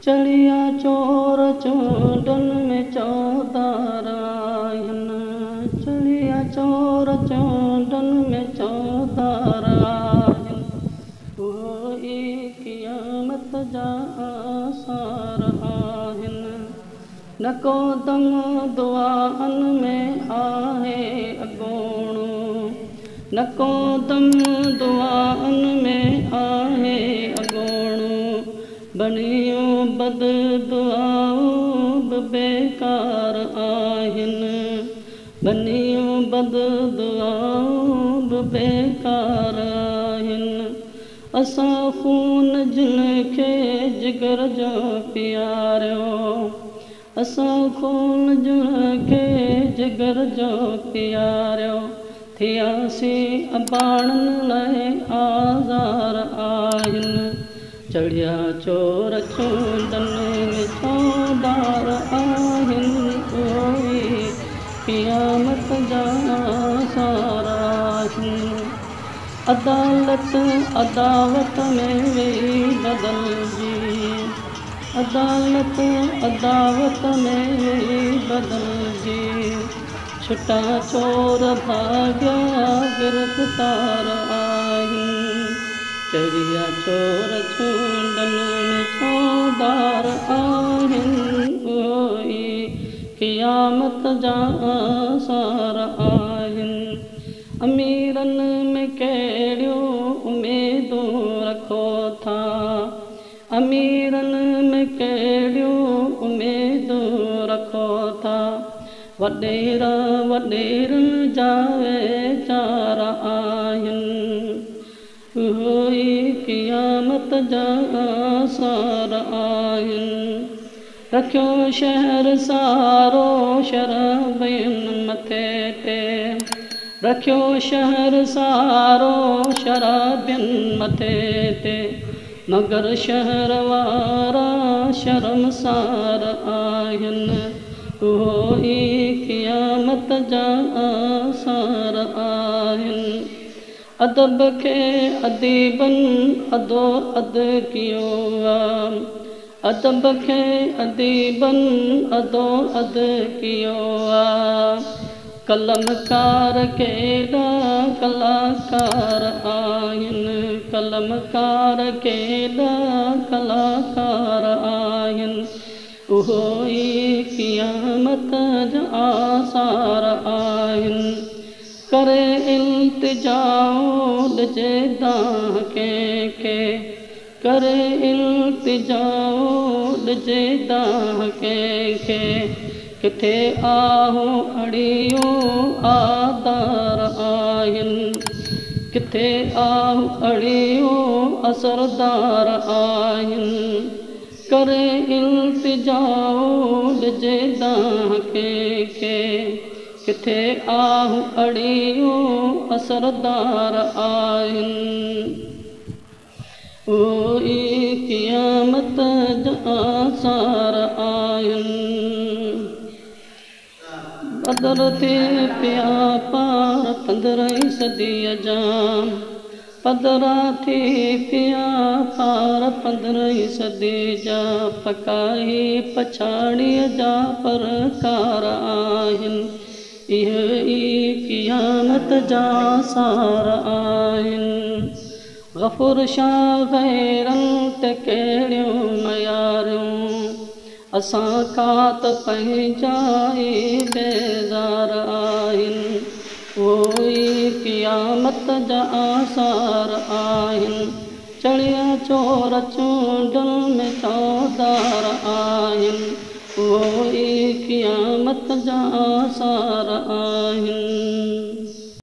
चढ़िया चोर चूंडन में चौधार आहिनि। चढ़िया चोर चूंडन में चौधार आहिनि। उहो ई क़यामत जा आसार आहिनि। न को दम दुआनि में आहे अॻोणो, न को दम दुआनि में आहे अॻोणो। बणियूं बद दुआऊं बि बेकार आहिनि। बणियूं बद दुआऊं बि बेकार आहिनि। असां खून जिन खे जिगर जो पियारियो, असां खून जिन खे जिगर जो पियारियो। थियासीं अबाणनि लाइ आज़ार आहिनि। चढ़िया चोर चूंडन में चौधार आहिनि। उहे क़यामत जा आसार आहिनि। अदालत अदावत में वेही बदलजी, अदालत अदावत में वेही बदलजी। छुटा चोर भाग्या गिरफ़्तार आहिनि। चढ़िया चोर चूंडन में चौधार आहिनि। उहे क़यामत जा आसार आहिनि। अमीरनि में कहिड़ियूं उमेदूं रखो था, अमीरनि में कहिड़ियूं उमेदूं रखो था। वॾेर वॾेरनि जा वीचार आहिनि। उहो ई क़यामत जा आसार आहिनि। रखियो शहर सारो शराबियुनि मथे ते, रखियो शहर सारो शराबियुनि मथे ते। मगर शहर वारा शर्मसार आहिनि। उहो ई क़यामत जा आसार आहिनि। अदब खे अदीबनि अदो अद कियो आहे, अदब खे अदीबनि अदो अद कियो आहे। कलमकार केॾा कलाकार आहिनि, कलमकार केॾा कलाकार आहिनि। उहो ई क़यामत जा आसार आहिनि। करे इल्तिजाऊं ॾिजे दाह कंहिंखे, करे इल्तिजाऊं ॾिजे दाह कंहिंखे। किथे आहूं अड़ियूं आदार आहिनि, किथे आहूं अड़ियूं असरदार आहिनि। करे इल्तिजाऊं ॾिजे दाह कंहिंखे। किथे आहूं अड़ियूं असरदार आहिनि। उहो ई क़यामत जा आसार आहिनि। बदर थी पिया पार 15वीं सदीअ जा, पदरा थी पिया पार 15वीं सदी जा। पकाई पछाड़ीअ जा परकार आहिनि। इहे ई क़यामत जा आसार आहिनि। गफ़ूर शाह गैरनि ते कहिड़ियूं मयारियूं, असां कात पंहिंजा ई बेज़ार आहिनि। उहो ई क़यामत जा आसार आहिनि। चढ़िया चोर चूंडन में चौधार आहिनि। उहो ई क़यामत जा आसार आहिनि।